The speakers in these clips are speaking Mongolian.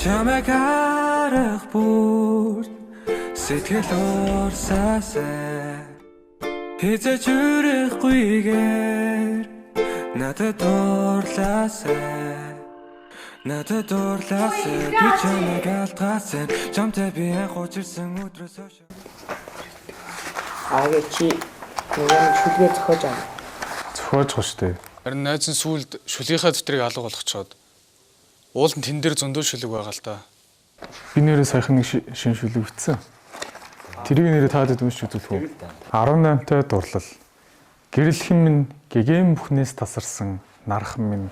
Чамайг харах бүр сэтгэл уурсаасай хизэж үрэггүйгээр надад дуурлаасай надад дуурлаасай би чамайг алдгаасан чамтай би хучирсан өдрөөс хойш Аагаа чи нөгөө шүлгээ зохиож аа. Зохиож гоо штэ. Харин найз нь сүүлд шүлгийнхаа дотрыг алга болгочоод уулын тэн дээр зөндөө шүлэг байгаа л да. Би нэрээ саяхан нэг шин шүлэг бичсэн. Тэрийг нэрээ таадад үнш үзүүлэх үү? 18-тай дурлал. Гэрэлхэн минь гэгээн бүхнээс тасарсан нархан минь.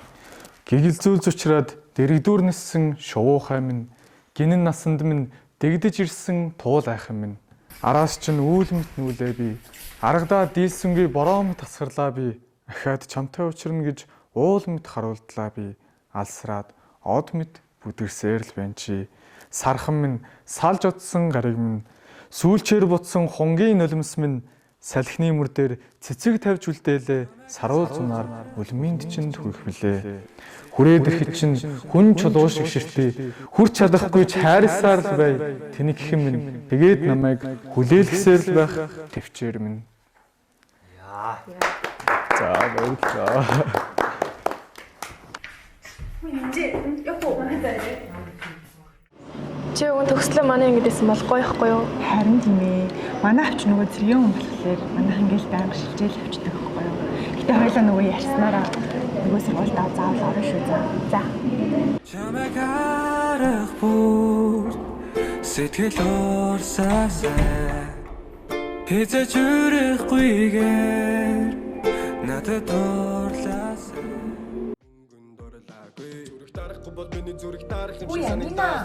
Гэгэл зүүл зучраад дэрэгдүүрнэссэн шувуухай минь. Гинэн насанд минь дэгдэж ирсэн туул айхан минь. Араас чинь үүл мэт нүүлээ би. Аргадаа дийлсэнгүй бороо мэт тасгарлаа би. Ахаад чамтай учирна гэж уул мэт харуулдлаа би. Алсраад од мэт бүдэрсээр л байна чи. Сархан минь салж утсан гариг минь. Сүүлчээр бутсан хунгийн нулимс минь. Салхины мөр дээр цэцэг тавьж үлдээлээ. Саруул зунаар үлминд чинь түүх билээ. Хүрээд ирэхэд чинь хүн чулуу шиг ширтээ. Хүрч чадахгүй ч хайрсаар л бай. Тэнийг хэм минь. Тэгээд намайг хүлээлгсээр л байх төвчээр минь. Яа. За баярлалаа. Чи өгөн төгслөө манай ингэдсэн бол гоё ихгүй юу? Харин тийм ээ. Манай авч нөгөө зэргийн хүн болохоор манайхан ингээл байнга шилжээл авчдаг байхгүй юу? Гэтэ хоёлаа нөгөө ярьснараа нөгөө сургуультаа заавал орно шүү за. чамайг харах бүр сэтгэл уурсаасай хизэж үрэггүйгээр надад дуурлаасай Ой, Амина.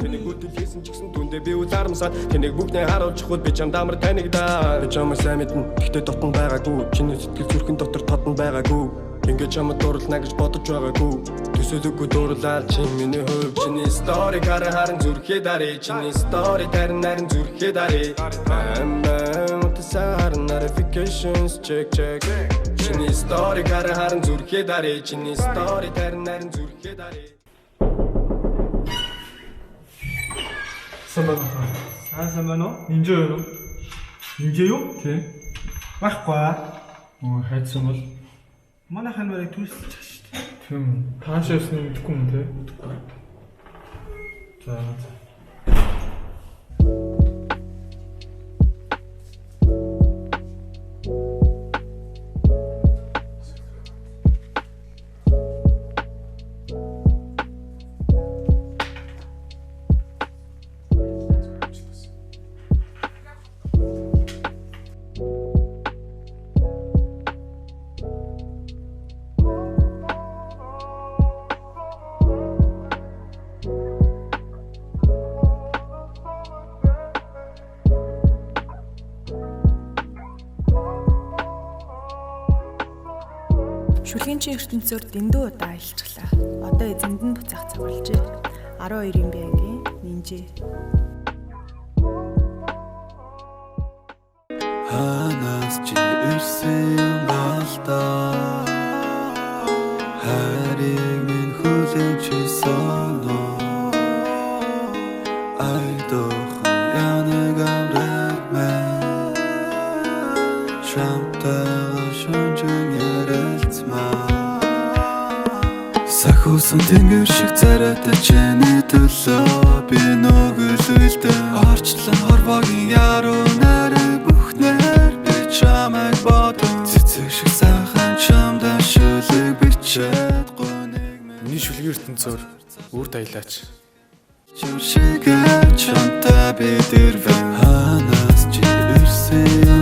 Тэнийг үтэлсэн ч гэсэн түндэ би үзарамсаад тэнийг бүгдээ харуулж хууд би чамд амар танигдаа. Би чамайг сайн мэднэ. Гэхдээ дотн байгаагүй. Чиний сэтгэл зүрхэн дотор татан байгаагүй. Ингээд чамд дурлна гэж бодож байгаагүй. Төсөөлөггүй дуурлаа чи миний хувь. Чиний стори харин зүрхээ дарыг. Чиний стори тарин зүрхээ дарыг. Утасаар notifications check. Чиний стори харин зүрхээ дарыг. Чиний стори тарин зүрхээ дарыг. Сайн байна уу? Нинжээ юу? Нинжээ юу? Тийм. Баггүй. Хайцсан бол манайхан барыг түрсэж чаш шүү дээ. Тийм. Таашаас нь мэдэхгүй юм те. За. Шүлгэнчийн ертөнцөөр дэндүү удаа аялчлаа. Одоо эзэнд нь буцаах цаг болжээ. 12-ийн байнгийн нинжээ. Ханаас чи ирсэн болдоо хариг минь хүлээж соноо айдохан янаг амраг мэн шамтаа шүнжэн ярилцмаа сахуусан тэнгэр шиг царайтай чиний төлөө би нөгөөлөлдөө орчлон хорвогийн яруу нарыг бүхнээр би чамайг бодон цэцэг шиг сайхан чамдаа шүлэг бичээд гоныг Миний шүлгийн ертөнцөөр үрд аялаач. чамтай би дэрвэн ханаас чи ирсэн